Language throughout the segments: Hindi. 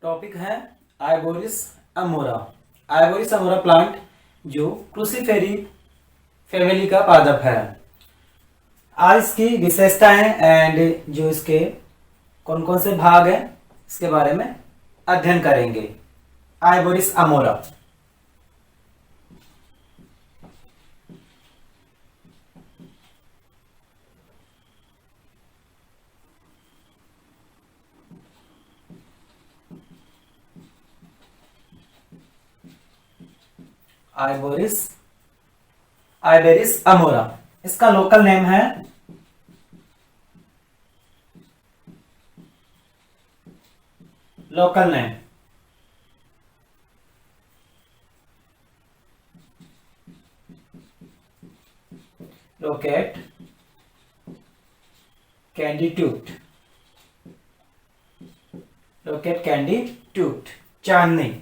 टॉपिक है आइबोरिस अमोरा। आइबोरिस अमोरा प्लांट जो क्रूसीफेरी फैमिली का पादप है। आज इसकी विशेषताएं एंड जो इसके कौन कौन से भाग हैं इसके बारे में अध्ययन करेंगे। आइबोरिस अमोरा आइबोरिस आइबेरिस अमोरा इसका लोकल नेम है local name rocket candytuft rocket candytuft चांदनी।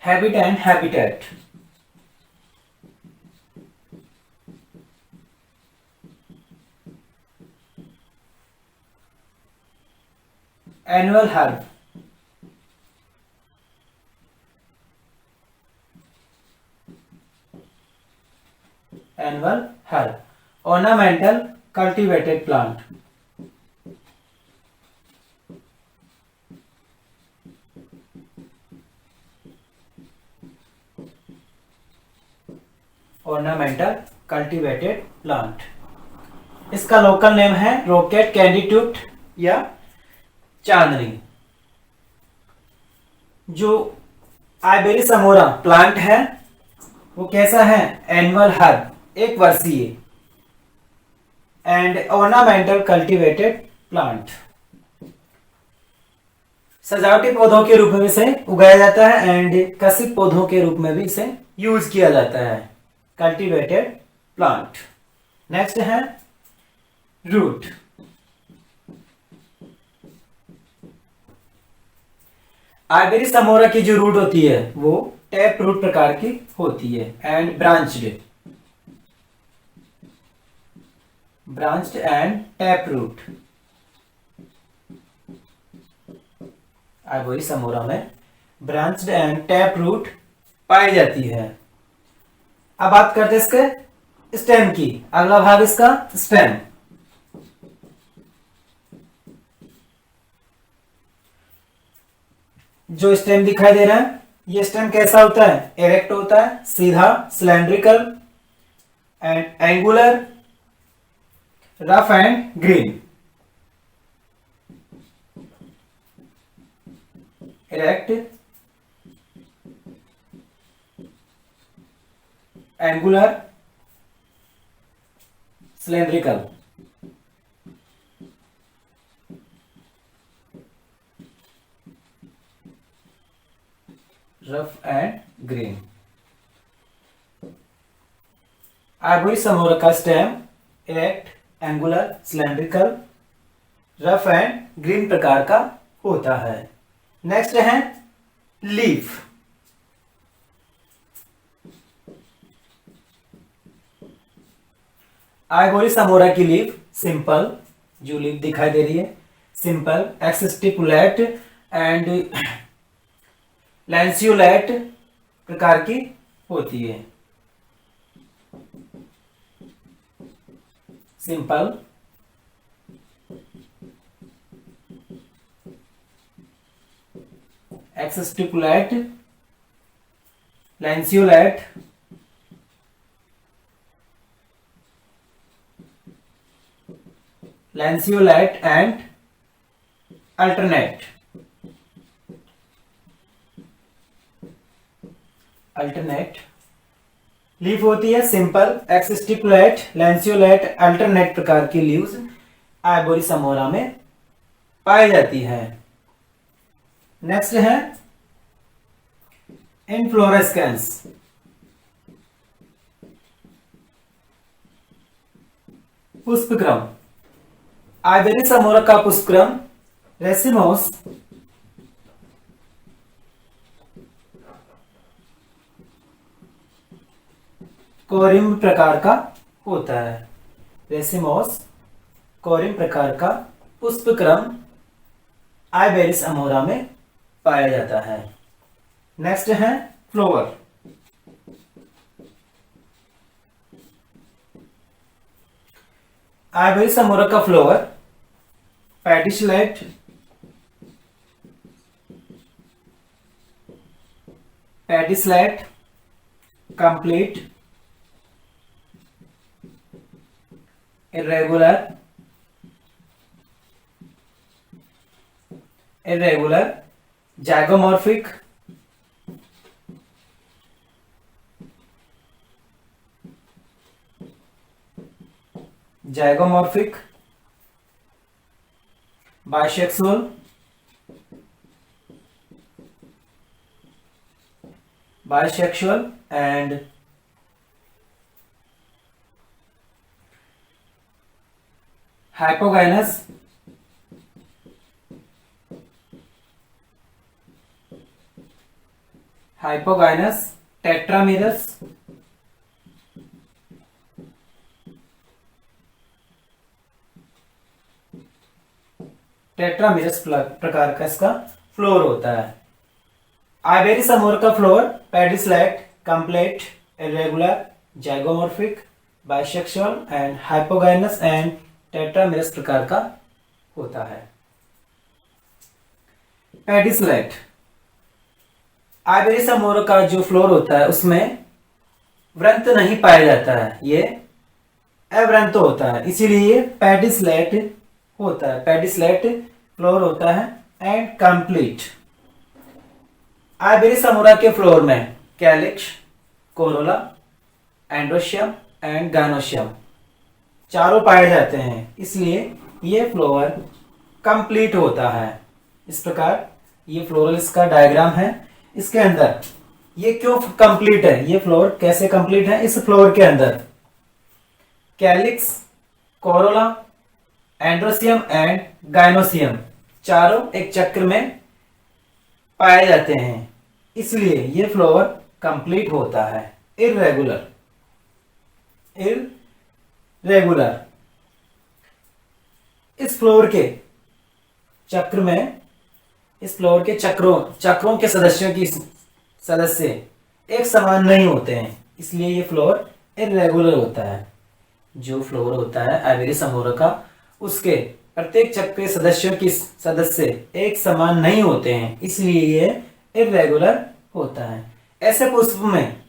Habit and habitat annual herb annual herb ornamental cultivated plant ornamental cultivated plant. इसका लोकल नेम है रोकेट कैंडी टूट या चांदनी। जो आइबेरिस अमोरा प्लांट है वो कैसा है? एनुअल हर्ब, एक वर्षीय एंड ऑर्नामेंटल कल्टीवेटेड प्लांट। सजावटी पौधों के रूप में इसे उगाया जाता है एंड कृषि पौधों के रूप में भी इसे यूज किया जाता है। Cultivated plant. नेक्स्ट है रूट। आइबेरिस अमोरा की जो रूट होती है वो टैप रूट प्रकार की होती है and branched and tap root. Iberis amara में ब्रांच्ड एंड टैप रूट पाई जाती है। अब बात करते हैं इसके स्टेम की। अगला भाग इसका स्टेम। जो स्टेम दिखाई दे रहा है ये स्टेम कैसा होता है? इरेक्ट होता है, सीधा, cylindrical and angular, rough and green. Erect, angular, cylindrical. Rough and green. Iberis amara का stem erect, angular, cylindrical, rough and green प्रकार का होता है। नेक्स्ट है लीफ। आइबोरिस अमोरा की लीफ सिंपल, जो लीफ दिखाई दे रही है सिंपल, एक्सस्टिपुलेट एंड लैंसियोलेट प्रकार की होती है। Simple, exstipulate, lanceolate, lanceolate and alternate. Alternate leaf होती है सिंपल, एक्सस्टिपुलेट, लैंसियोलेट, अल्टरनेट प्रकार की लीव्स आइबोरिस अमोरा में पाई जाती है। नेक्स्ट है इनफ्लोरेस्केंस। पुष्पक्रम। आइबेरिस अमोरा का पुष्पक्रम रेसिमोस कोरिम्ब प्रकार का होता है। रेसिमोस कोरिम प्रकार का पुष्पक्रम आइबेरिस अमोरा में पाया जाता है। नेक्स्ट है फ्लोवर। आइबेरिस अमोरा का flower pedicellate, complete, irregular, zygomorphic, bisexual and hypogynous, tetramerous, प्रकार का इसका फ्लोर होता है। आइबेरिस अमोरा का floor pedicellate, complete, irregular, zygomorphic, bisexual and hypogynous and tetramerous प्रकार का होता है। पेडिसलेट, आइबेरिस अमोरा का जो फ्लोर होता है उसमें वृंत नहीं पाया जाता है, ये अवृंत होता है, इसीलिए ये पेडिसलेट होता है, पेडिसलेट फ्लोर होता है। एंड कंप्लीट, आइबेरिस अमोरा के फ्लोर में calyx, Corolla, androecium and gynoecium चारों पाए जाते हैं, इसलिए ये फ्लोवर कंप्लीट होता है। इस प्रकार ये फ्लोरल इसका डायग्राम है। इसके अंदर ये क्यों कंप्लीट है, ये फ्लोर कैसे कंप्लीट है? इस फ्लोर के अंदर calyx, Corolla, androecium and gynoecium चारों एक चक्र में पाए जाते हैं, इसलिए ये फ्लोवर कंप्लीट होता है। इरेगुलर, इस फ्लोर के चक्र में, इस फ्लोर के चक्रों के सदस्य एक समान नहीं होते हैं, इसलिए ये फ्लोर इरेगुलर होता है। जो फ्लोर होता है आइबेरिस अमोरा का, उसके प्रत्येक चक्र के सदस्य एक समान नहीं होते हैं, इसलिए ये इरेगुलर होता है। ऐसे पुष्प में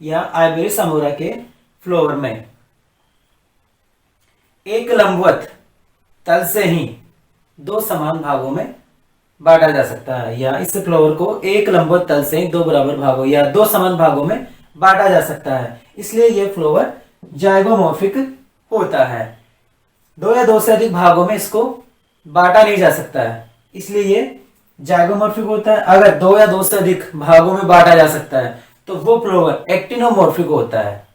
या आइबेरिस अमोरा के फ्लोर में एक लंबवत तल से ही दो समान भागों में बांटा जा सकता है, या इस फ्लोर को एक लंबवत तल से दो बराबर भागों या दो समान भागों में बांटा जा सकता है, इसलिए यह फ्लोवर जाइगोमॉर्फिक होता है। दो या दो से अधिक भागों में इसको बांटा नहीं जा सकता है, इसलिए ये जाइगोमॉर्फिक होता है। अगर दो या दो से अधिक भागों में बांटा जा सकता है तो वो फ्लोवर एक्टिनोमॉर्फिक होता है,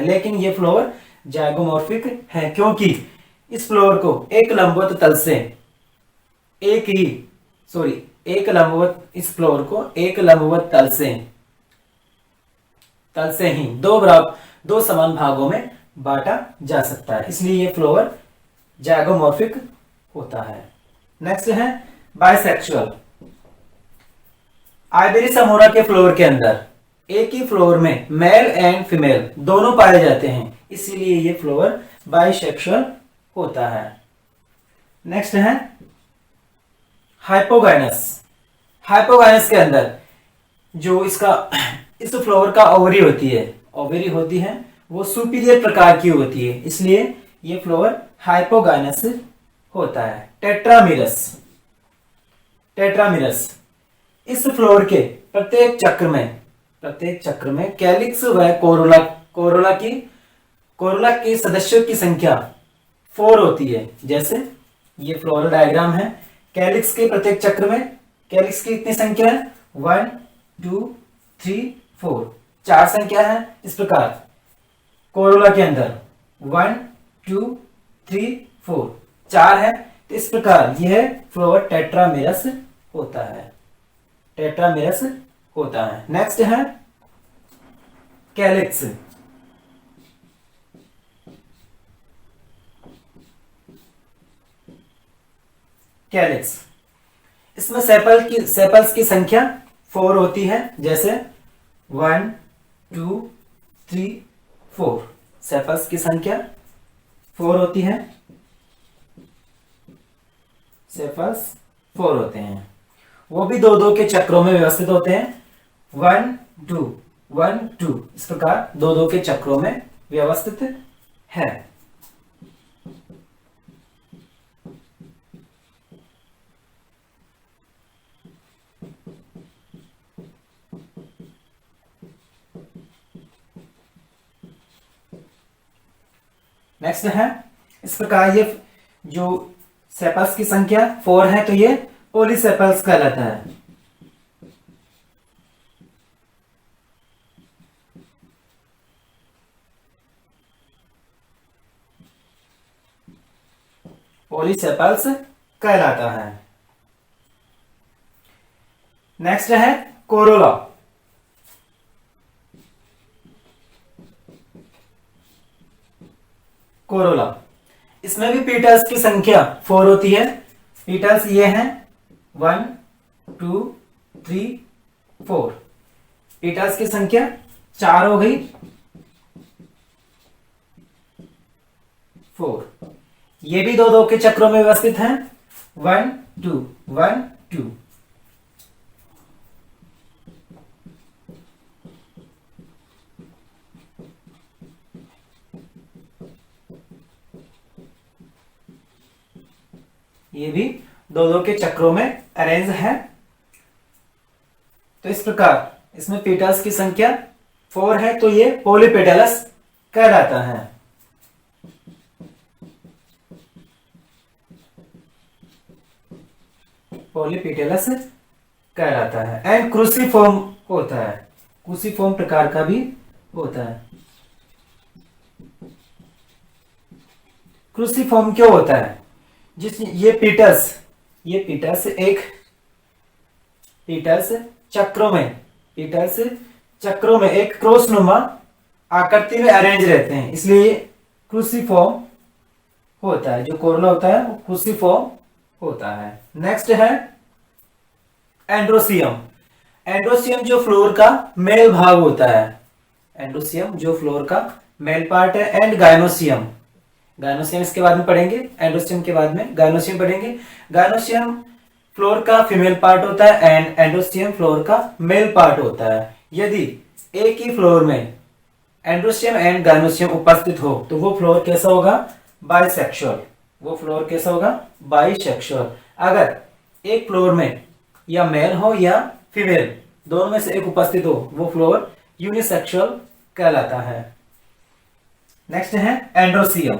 लेकिन ये फ्लोवर जाइगोमॉर्फिक है, क्योंकि इस फ्लोवर को एक लंबवत तल से इस फ्लोर को एक लंबवत तल से ही दो समान भागों में बांटा जा सकता है, इसलिए ये फ्लोवर जाइगोमॉर्फिक होता है। नेक्स्ट है बाइसेक्सुअल। आइबेरिस अमोरा के फ्लोर के अंदर एक ही फ्लोर में मेल एंड फीमेल दोनों पाए जाते हैं, इसीलिए ये फ्लोवर बाइसेक्सुअल होता है। नेक्स्ट है हाइपोगाइनस के अंदर जो इस फ्लोवर का ओवरी होती है वो सुपीरियर प्रकार की होती है, इसलिए ये फ्लोवर हाइपोगाइनस होता है। टेट्रामेरस, इस फ्लोर के प्रत्येक चक्र में कैलिक्स व कोरोला के सदस्यों की संख्या 4 होती है। जैसे ये फ्लोरल डायग्राम है, कैलिक्स के प्रत्येक चक्र में कैलिक्स की कितनी संख्या है? 1 2 3 4, 4 संख्या है। इस प्रकार कोरोला के अंदर 1 2 3 4 4 है, तो इस प्रकार यह फ्लोवर टेट्रामेरस होता है। नेक्स्ट है कैलिक्स। कैलिक्स। इसमें सेपल्स की संख्या 4 होती है, जैसे 1 2 3 4। सेपल्स की संख्या 4 होती है, सेपल्स 4 होते हैं। वो भी दो दो के चक्रों में व्यवस्थित होते हैं, 1 2 1 2, इस प्रकार दो दो के चक्रों में व्यवस्थित है। नेक्स्ट है, इस प्रकार ये जो सेपल्स की संख्या 4 है तो ये पॉलीसेपल्स कहलाता है। पॉलीसेपल्स कहलाता है। नेक्स्ट है कोरोला। कोरोला, इसमें भी पीटल्स की संख्या 4 होती है। पीटल्स ये हैं 1 2 3 4। पीटल्स की संख्या 4 हो गई, 4। ये भी दो दो के चक्रों में व्यवस्थित हैं, 1 2 1 2। ये भी दो दो के चक्रों में अरेंज है। तो इस प्रकार इसमें पेटल्स की संख्या 4 है तो ये पॉलीपेटलस कहलाता है। पॉलीपेटलस कहलाता है। एंड क्रूसिफॉर्म होता है, क्रूसिफॉर्म प्रकार का भी होता है। क्रूसिफॉर्म क्यों होता है? जिस ये पीटस चक्रों में एक क्रॉसनुमा आकृति में अरेंज रहते हैं, इसलिए ये क्रूसिफॉर्म होता है। जो कोरोला होता है वो क्रूसिफॉर्म होता है। नेक्स्ट है एंड्रोसियम। एंड्रोसियम जो फ्लोर का मेल भाग होता है, एंड्रोसियम जो फ्लोर का मेल पार्ट है। एंड गायनोसियम, गायनोसियम इसके बाद में पढ़ेंगे, एंड्रोसियम के बाद में गायनोसियम पढ़ेंगे। गायनोसियम फ्लोर का फीमेल पार्ट होता है एंड एंड्रोसियम फ्लोर का मेल पार्ट होता है। यदि एक ही फ्लोर में एंड्रोसियम एंड गायनोसियम उपस्थित हो तो वो फ्लोर कैसा होगा? बाइसेक्सुअल। वो फ्लोर कैसा होगा? बाइसेक्सुअल। अगर एक फ्लोर में या मेल हो या फीमेल, दोनों में से एक उपस्थित हो, वो फ्लोर यूनिसेक्सुअल कहलाता है। नेक्स्ट है एंड्रोसियम।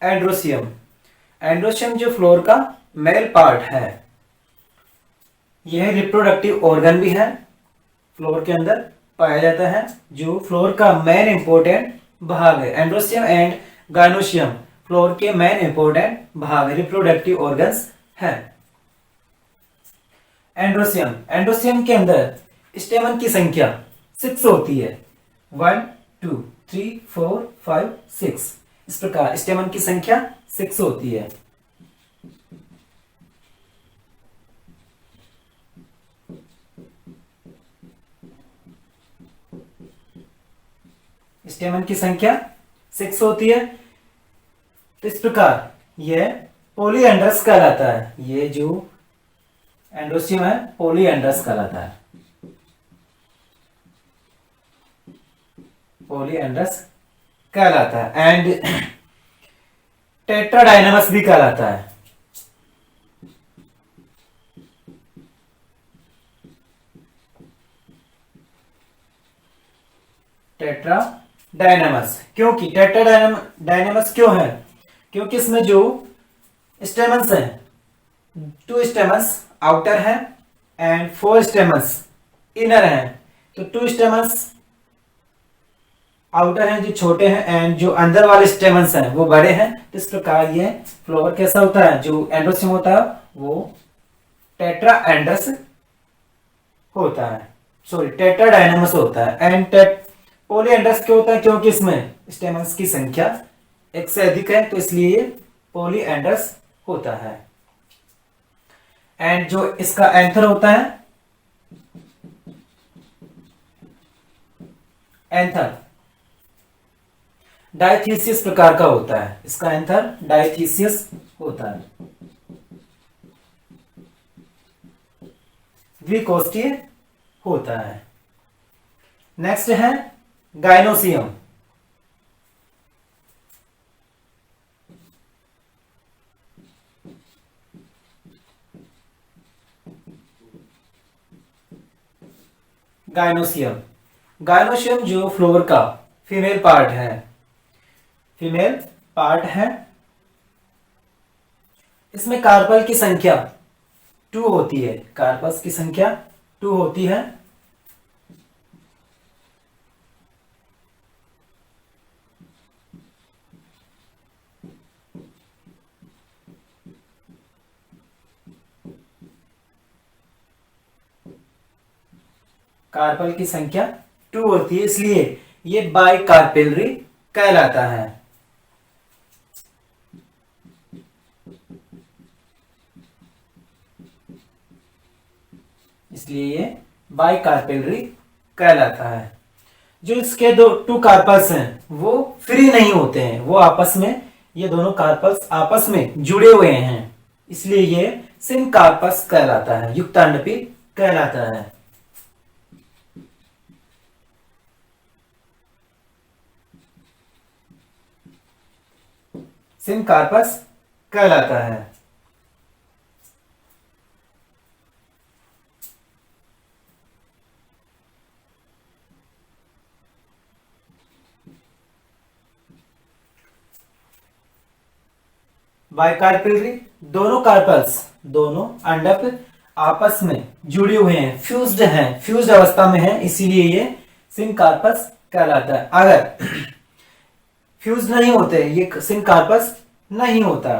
एंड्रोसियम, एंड्रोसियम जो फ्लोर का मेल पार्ट है, यह रिप्रोडक्टिव ऑर्गन भी है, फ्लोर के अंदर पाया जाता है, जो फ्लोर का मेन इंपोर्टेंट भाग है। एंड्रोसियम एंड गायनोसियम फ्लोर के मेन इंपोर्टेंट भाग, रिप्रोडक्टिव ऑर्गन्स है। एंड्रोसियम, एंड्रोसियम के अंदर स्टेमन की संख्या 6 होती है, 1 2 3 4 5 6। इस प्रकार स्टेमन की संख्या 6 होती है। स्टेमन की संख्या 6 होती है। तो इस प्रकार यह पॉलीएंड्रस कहलाता है। ये जो एंड्रोसियम है पॉलीएंड्रस कहलाता है, पॉलीएंड्रस कहलाता है। एंड टेट्राडाइनमस भी कहलाता है। Tetra dynamos. क्योंकि डायनेमस क्यों है? क्योंकि इसमें जो स्टेमन्स हैं, 2 स्टेमन्स आउटर है एंड 4 स्टेमन्स इनर हैं। तो 2 स्टेमन्स आउटर हैं जो छोटे हैं एंड जो अंदर वाले स्टेमन्स हैं वो बड़े हैं। तो इस प्रकार ये फ्लावर कैसा होता है? जो एंड्रोसियम होता है वो टेट्रा एंड्रस होता है, सॉरी टेट्रा डायनेमस होता है। एंड पॉली एंड्रस क्यों होता है? क्योंकि इसमें स्टेमन्स की संख्या एक से अधिक है, तो इसलिए ये पॉली एंड्रस होता है। एंड जो इसका एंथर होता है, एंथर डायथीसियस प्रकार का होता है। इसका एंथर डायथीसियस होता है, द्विकोष्ठीय होता है। नेक्स्ट है गाइनोसियम। गाइनोसियम गाइनोसियम जो फ्लोर का फीमेल पार्ट है, फीमेल पार्ट है। इसमें कार्पल की संख्या 2 होती है, कार्पस की संख्या 2 होती है। कार्पल की संख्या 2 होती है, इसलिए ये बाई कार्पेलरी कहलाता है। इसलिए ये बाई कार्पेलरी कहलाता है। जो इसके 2 कार्पल्स हैं वो फ्री नहीं होते हैं, वो आपस में, ये दोनों कार्पल्स आपस में जुड़े हुए हैं, इसलिए ये सिन कार्पस कहलाता है, युक्तांडपी कहलाता है। सिन कार्पस कहलाता है। बाइकार्पेलरी, दोनों कार्पल्स, दोनों अंडक आपस में जुड़े हुए हैं, फ्यूज्ड हैं, फ्यूज्ड अवस्था में हैं, इसीलिए ये सिन कार्पस कहलाता है। अगर फ्यूज नहीं होते ये सिन कार्पस नहीं होता।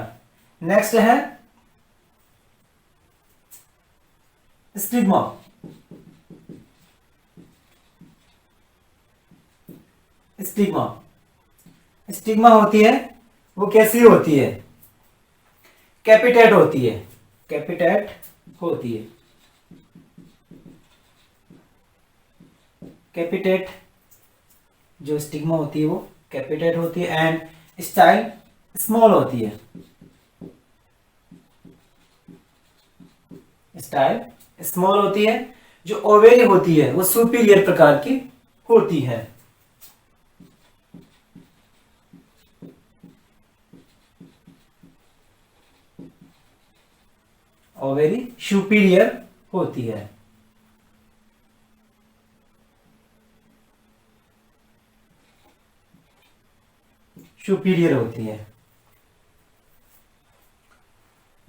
नेक्स्ट है स्टिग्मा। स्टिग्मा स्टिग्मा होती है, वो कैसी होती है? कैपिटेट होती है, कैपिटेट होती है। कैपिटेट जो स्टिग्मा होती है वो कैपिटेट होती है एंड स्टाइल स्मॉल होती है, स्टाइल स्मॉल होती है। जो ओवेरी होती है वो सुपीरियर प्रकार की होती है। ओवेरी सुपीरियर होती है। सुपीरियर होती है।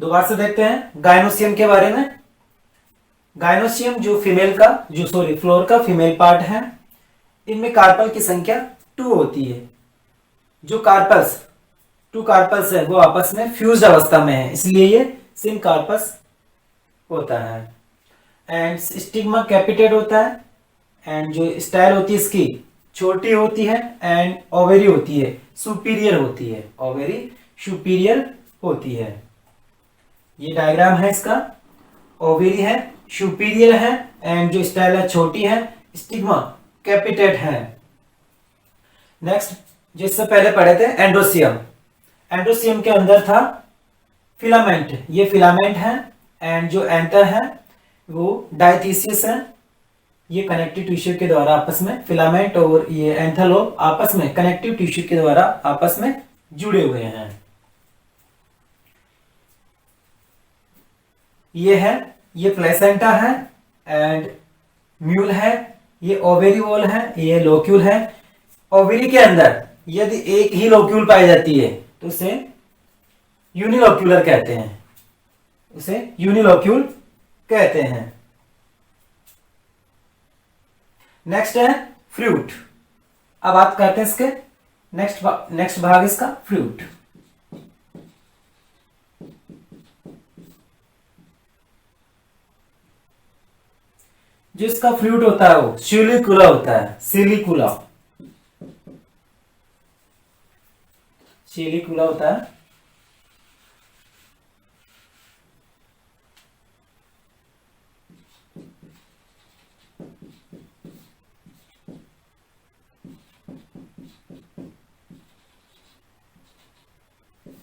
दोबारा से देखते हैं गाइनोसियम के बारे में। गाइनोसियम जो फीमेल का, जो सॉरी फ्लोर का फीमेल पार्ट है, इनमें कार्पल की संख्या 2 होती है। जो कार्पल्स 2 कार्पल्स है वो आपस में फ्यूज्ड अवस्था में है, इसलिए ये सिन कार्पस होता है। एंड स्टिग्मा कैपिटेट होता है एंड जो स्टाइल होती है इसकी छोटी होती है एंड ओवेरी होती है, सुपीरियर होती है, ओवेरी सुपीरियर होती है। ये डायग्राम है इसका, ओवेरी है, सुपीरियर है एंड जो स्टाइल है छोटी है, स्टिग्मा कैपिटेट है। नेक्स्ट जिससे पहले पढ़े थे एंड्रोसियम। एंड्रोसियम के अंदर था फिलामेंट, ये फिलामेंट है एंड जो एंथर है वो डायथीसियस है। ये कनेक्टिव टिश्यू के द्वारा आपस में, फिलामेंट और ये एंथरलोब आपस में कनेक्टिव टिश्यू के द्वारा आपस में जुड़े हुए हैं। ये है, ये प्लेसेंटा है एंड म्यूल है, ये ओवेरियोल है, ये लोक्यूल है। ओवरी के अंदर यदि एक ही लोक्यूल पाई जाती है तो उसे यूनिलोक्यूलर कहते हैं, उसे यूनिलोक्यूल कहते हैं। नेक्स्ट है फ्रूट। अब बात करते हैं इसके नेक्स्ट भाग इसका फ्रूट। जो इसका फ्रूट होता है वो सिलिकुला होता है, सिलिकुला, सिलिकुला होता है।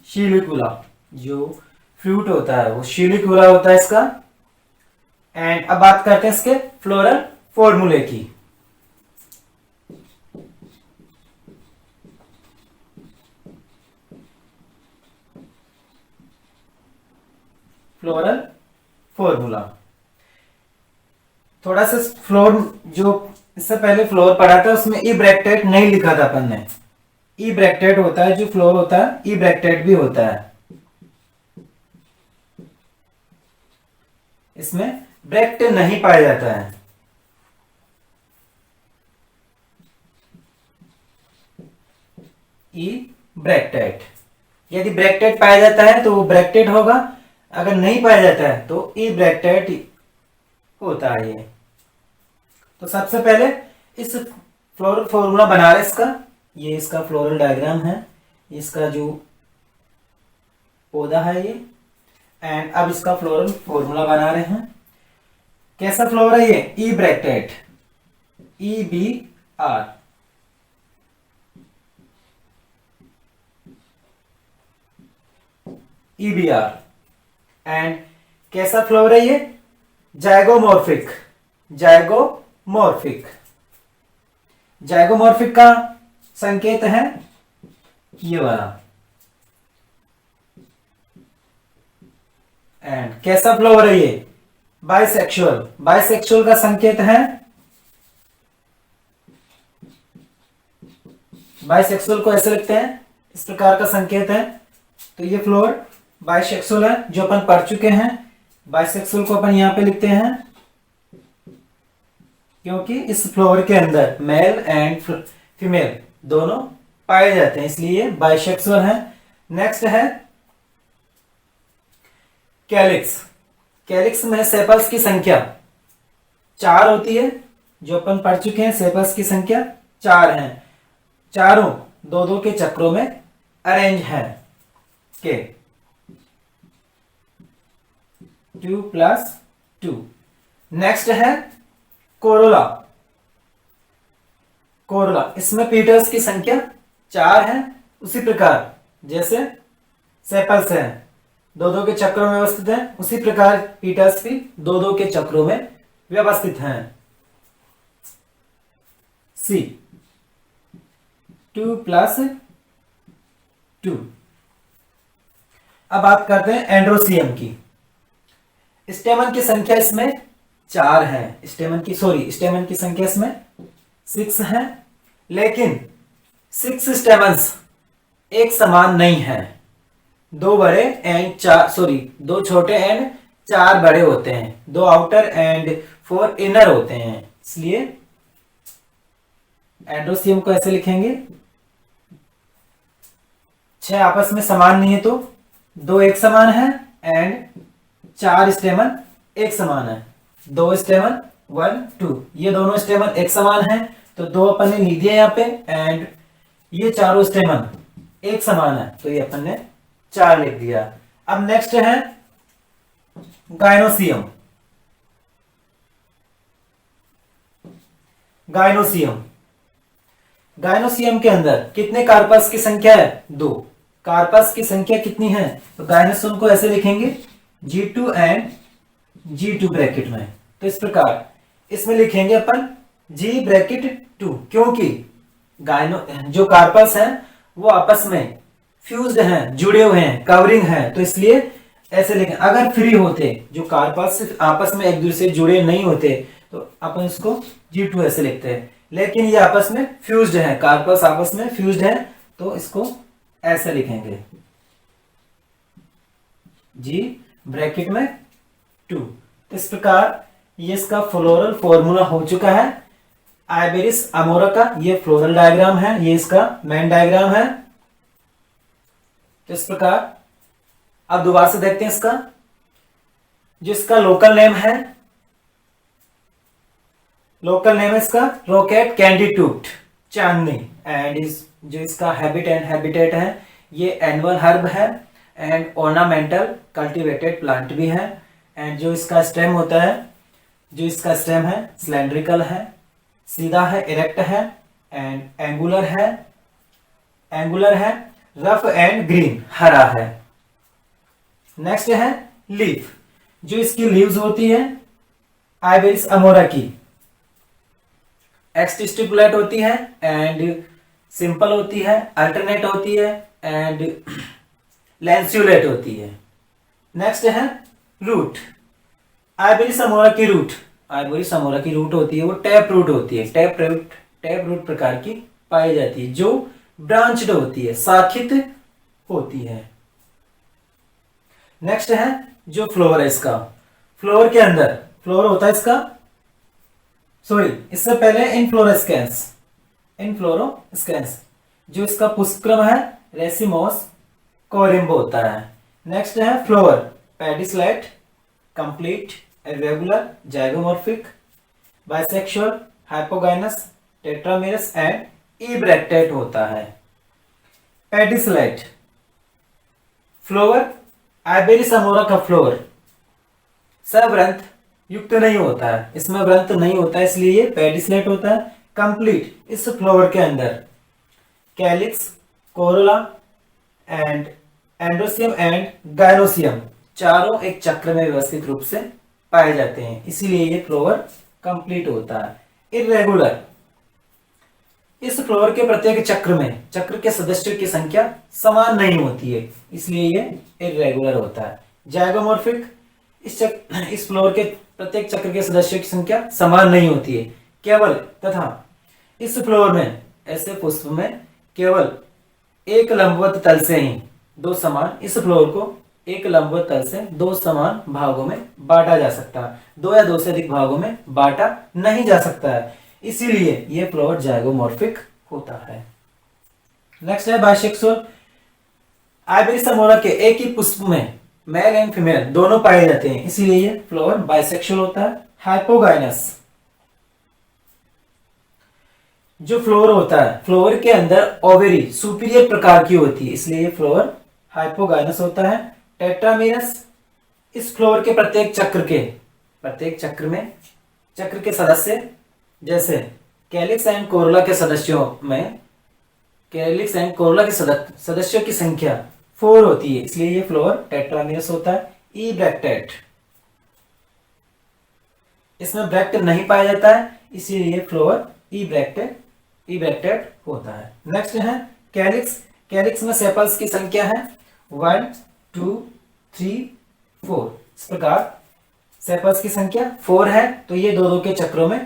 सिलिकुला, जो फ्रूट होता है वो सिलिकुला होता है इसका। एंड अब बात करते हैं इसके फ्लोरल फॉर्मूले की। फ्लोरल फॉर्मूला, थोड़ा सा फ्लोर, जो इससे पहले फ्लोर पढ़ा था उसमें ई ब्रैकेट नहीं लिखा था अपन ने। ई ब्रैकेट होता है जो फ्लोर होता है, ई ब्रैकेट भी होता है। इसमें ब्रैकेट नहीं पाया जाता है। ई ब्रैकेट, यदि ब्रैकेट पाया जाता है तो वो ब्रैकेट होगा, अगर नहीं पाया जाता है तो ई ब्रैकेट होता है ये। तो सबसे पहले इस फ्लोरल फॉर्मूला बना रहे इसका, ये इसका फ्लोरल डायग्राम है, इसका जो पौधा है ये। एंड अब इसका फ्लोरल फॉर्मूला बना रहे हैं। कैसा फ्लोर है ये? E bracket, e b r, e b r. And कैसा फ्लोर है ये? Zygomorphic, zygomorphic. जाइगोमॉर्फिक का संकेत है ये वाला। एंड कैसा फ्लोर है ये? बाइसेक्सुअल, बाइसेक्सुअल का संकेत है, बाइसेक्सुअल को ऐसे लिखते हैं, इस प्रकार का संकेत है। तो ये फ्लोर बाइसेक्सुअल है जो अपन पढ़ चुके हैं। बाइसेक्सुअल को अपन यहां पे लिखते हैं क्योंकि इस फ्लोर के अंदर मेल एंड फीमेल दोनों पाए जाते हैं, इसलिए बाइसेक्सुअल है। नेक्स्ट है कैलिक्स। कैलिक्स में सेपल्स की संख्या 4 होती है, जो अपन पढ़ चुके हैं। सेपल्स की संख्या 4 है, चारों 2-2 के चक्रों में अरेंज है के 2+2। नेक्स्ट है कोरोला। कोरोला, इसमें पीटल्स की संख्या 4 है, उसी प्रकार जैसे सेपल्स है 2-2 के चक्रों में व्यवस्थित है, उसी प्रकार पीटल्स भी 2-2 के चक्रों में व्यवस्थित हैं। सी 2+2। अब बात करते हैं एंड्रोसियम की। स्टेमन की संख्या इसमें 4 है, स्टेमन की संख्या इसमें 6 है, लेकिन 6 स्टेमन्स एक समान नहीं है। 2 बड़े एंड 2 छोटे एंड 4 बड़े होते हैं, 2 आउटर एंड 4 इनर होते हैं। इसलिए एंड्रोसियम को ऐसे लिखेंगे, 6 आपस में समान नहीं है तो 2 एक समान है एंड 4 स्टेमन एक समान है। 2 स्टेमन 1 2, ये दोनों स्टेमन एक समान है तो 2 अपन ने लिख दिया यहाँ पे। एंड ये चारों स्टेमन एक समान है तो ये अपन ने 4 लिख दिया। अब नेक्स्ट है गाइनोसियम। गाइनोसियम, गाइनोसियम के अंदर कितने कार्पस की संख्या है? 2। कार्पस की संख्या कितनी है? तो गाइनोसियम को ऐसे लिखेंगे G2 एंड G2 ब्रैकेट में। तो इस प्रकार इसमें लिखेंगे अपन G ब्रैकेट 2, क्योंकि जो कार्पस है वो आपस में फ्यूज्ड हैं, जुड़े हुए हैं, कवरिंग है, तो इसलिए ऐसे लिखें। अगर फ्री होते, जो कार्पस आपस में एक दूसरे से जुड़े नहीं होते, तो अपन इसको G2 ऐसे लिखते हैं। लेकिन ये आपस में फ्यूज्ड है, कार्पल्स आपस में फ्यूज्ड है, तो इसको ऐसे लिखेंगे G ब्रैकेट में 2। तो इस प्रकार ये इसका फ्लोरल फॉर्मूला हो चुका है। आइबेरिस अमोरा का ये फ्लोरल डायग्राम है, ये इसका मेन डायग्राम है। तो इस प्रकार अब दोबारा से देखते हैं इसका, जो इसका लोकल नेम है, लोकल नेम है इसका रॉकेट कैंडी टूट चांदनी, एंड जो इसका हैबिट एंड हैबिटेट है ये एनुअल हर्ब है एंड ऑर्नामेंटल कल्टीवेटेड प्लांट भी है। एंड जो इसका स्टेम होता है, जो इसका स्टेम है सिलेंड्रिकल है, सीधा है, इरेक्ट है एंड एंगुलर है, रफ एंड ग्रीन, हरा है। नेक्स्ट है लीफ, जो इसकी लीव्स होती है आइबेरिस अमोरा की एक्सटिस्टिकुलेट होती है एंड सिंपल होती है, अल्टरनेट होती है एंड लैंस्यूलेट होती है। नेक्स्ट है रूट, आइबेरिस अमोरा की रूट, आइबेरिस अमोरा की रूट होती है वो टैप रूट होती है, टैप रूट प्रकार की पाई जाती है, जो ब्रांच्ड होती है, शाखित होती है। नेक्स्ट है जो फ्लोवर है इसका, फ्लोवर के अंदर फ्लोवर होता है इसका, सॉरी इससे पहले इनफ्लोरोस्केंस, जो इसका पुष्पक्रम है रेसिमोस कोरिम्बो होता है। नेक्स्ट है flower pedicellate, complete, irregular, zygomorphic, bisexual, hypogynous, tetramerous and ebracteate होता है। पेडिसलेट फ्लोवर, आइबेरिस अमोरा का फ्लोवर सव्रंत युक्त नहीं होता है, इसमें व्रंत नहीं होता है, इसलिए ये पेडिसलेट होता है। कंप्लीट, इस फ्लोवर के अंदर calyx, Corolla and androecium and gynoecium चारों एक चक्र में व्यवस्थित रूप से पाए जाते हैं, इसीलिए ये फ्लोवर कंप्लीट होता है। इर्रेगुलर, इस फ्लोवर के प्रत्येक चक्र में चक्र के सदस्यों की संख्या समान नहीं होती है, इसलिए ये इर्रेगुलर होता है। जाइगोमॉर्फिक, इस फ्लोवर के प्रत्येक चक्र के सदस्यों की संख्या समान नहीं होती है केवल, तथा इस फ्लोवर में ऐसे पुष्प में केवल एक लंबवत तल से ही दो समान, इस फ्लोवर को एक लंबवत तल से दो समान भागों में बांटा जा सकता है, दो या दो से अधिक भागों में बांटा नहीं जा सकता है, इसीलिए यह फ्लोवर जाइगोमॉर्फिक होता है। नेक्स्ट है बाइसेक्सुअल, आइबेरिस अमोरा के एक ही पुष्प में मेल एंड फीमेल दोनों पाए जाते हैं, इसीलिए ये फ्लोवर बाइसेक्सुअल होता है। हाइपोगाइनस, जो फ्लोवर होता है फ्लोवर के अंदर ओवेरी सुपीरियर प्रकार की होती है, इसलिए ये फ्लोवर हाइपोगाइनस होता है। टेट्रामेरस, इस फ्लोवर के प्रत्येक चक्र में चक्र के सदस्य, जैसे कैलिक्स एंड कोरोला के सदस्यों में कैलिक्स एंड कोरोला के सदस्यों की संख्या 4 होती है, इसलिए ये फ्लोवर टेट्रामेरस होता है। इब्रेक्टेट, इसमें ब्रैक्ट नहीं पाया जाता है, इसीलिए ये फ्लोवर इब्रेक्टेड होता है। नेक्स्ट है कैलिक्स, कैलिक्स में सेपल्स की संख्या है 1 2 3 4, इस प्रकार सेपल्स की संख्या 4 है, तो ये दो दो के चक्रों में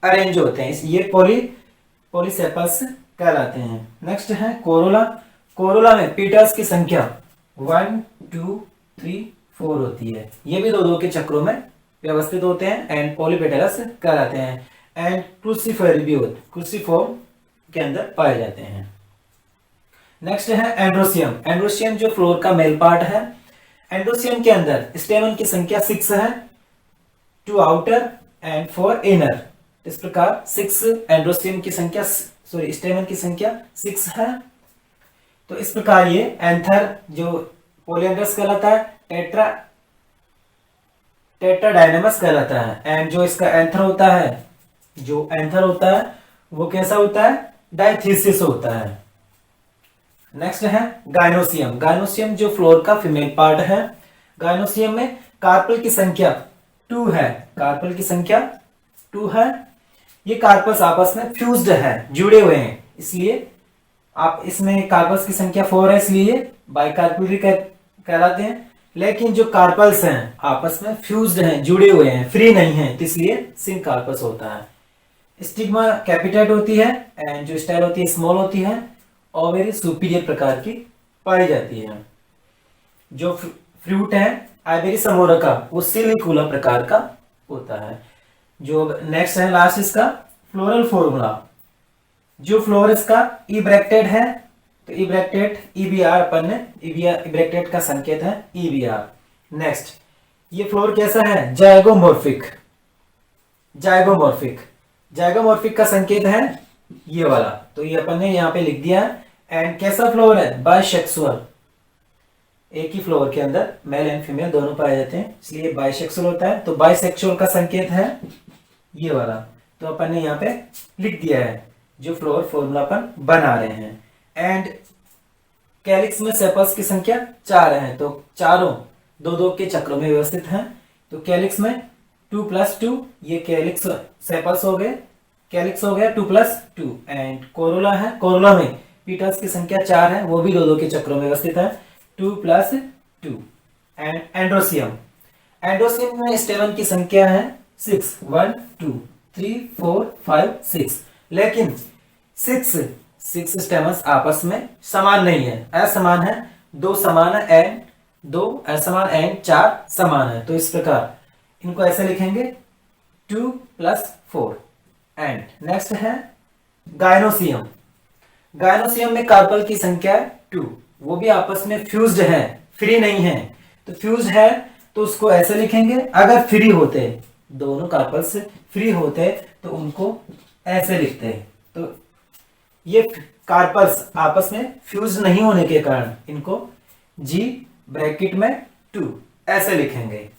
अरेंज होते हैं, ये पॉलीसेपल्स कहलाते हैं। नेक्स्ट है कोरोला, कोरोला में पीटल्स की संख्या 1 2 3 4 होती है, ये भी दो दो के चक्रों में व्यवस्थित होते हैं एंड पॉलीपेटलस कहलाते हैं। एंड क्रूसिफॉर्म के अंदर पाए जाते हैं। नेक्स्ट है एंड्रोसियम, एंड्रोसियम जो फ्लोर का मेल पार्ट है, एंड्रोसियम के अंदर स्टेमन की संख्या 6 है, 2 आउटर एंड 4 इनर, इस प्रकार 6 एंड्रोसियम की संख्या स्टेमन की संख्या 6 है। तो इस प्रकार ये एंथर जो पोलियंड्रस कहलाता है, टेट्राडाइनमस कहलाता है। एंड जो इसका एंथर होता है वो कैसा होता है, डाइथीसिस होता है। नेक्स्ट है गायनोसियम, गायनोसियम जो फ्लोर का फीमेल पार्ट है, गायनोसियम में कार्पल की संख्या 2 है, कार्पल की संख्या 2 है। ये कार्पल्स आपस में फ्यूज्ड है, जुड़े हुए हैं, इसलिए आप इसमें कार्पल्स की संख्या 4 है, इसलिए बाइकार्पलरी कहलाते हैं। लेकिन जो कार्पल्स हैं आपस में फ्यूज्ड हैं, जुड़े हुए हैं, फ्री नहीं हैं, तो इसलिए सिंकार्पस होता है। स्टिग्मा कैपिटेट होती है एंड जो स्टाइल होती है स्मॉल होती है और वेरी सुपीरियर प्रकार की पाई जाती है। जो फ्रूट है आइबेरिस अमोरा का वो सिलिकुला प्रकार का होता है। जो नेक्स्ट है लास्ट इसका फ्लोरल फॉर्मूला। जो फ्लोर इसका इब्रेक्टेड है तो इब्रेक्टेड ईबीआर अपन ने इब्रेक्टेड का संकेत है ईबीआर। नेक्स्ट ये फ्लोर कैसा है जाइगोमॉर्फिक। जाइगोमॉर्फिक जाइगोमॉर्फिक का संकेत है ये वाला, तो ये अपन ने यहाँ पे लिख दिया। एंड कैसा फ्लोर है बाइसेक्सुअल, एक ही फ्लोर के अंदर मेल एंड फीमेल दोनों पाए जाते हैं इसलिए बाइसेक्सुअल होता है। तो बाइसेक्सुअल का संकेत है ये वाला, तो अपन ने यहाँ पे लिख दिया है जो फ्लोर फॉर्मूला अपन बना रहे हैं। एंड कैलिक्स में सेपल्स की संख्या 4 है, तो चारों दो दो के चक्रों में व्यवस्थित हैं। तो कैलिक्स में 2+2 ये कैलिक्स सेपल्स हो गए, कैलिक्स हो गया 2+2। एंड कोरोला है, कोरोला में पीटल्स की संख्या 4 है, वो भी दो दो के चक्रों में व्यवस्थित है 2+2। एंड एंड्रोसियम, एंड्रोसियम में स्टेमन की संख्या है 6 1 2 3 4 5 6, लेकिन 6 स्टेमन्स आपस में समान नहीं है, असमान है। 2 समान है एंड 2 असमान एंड 4 समान है। तो इस प्रकार इनको ऐसे लिखेंगे 2+4। एंड नेक्स्ट है गायनोसियम। गायनोसियम में कार्पल की संख्या है 2, वो भी आपस में फ्यूज्ड है, फ्री नहीं है। तो फ्यूज है तो उसको ऐसे लिखेंगे, अगर फ्री होते दोनों कार्पल्स फ्री होते तो उनको ऐसे लिखते। तो ये कार्पल्स आपस में फ्यूज नहीं होने के कारण इनको G ब्रैकेट में 2 ऐसे लिखेंगे।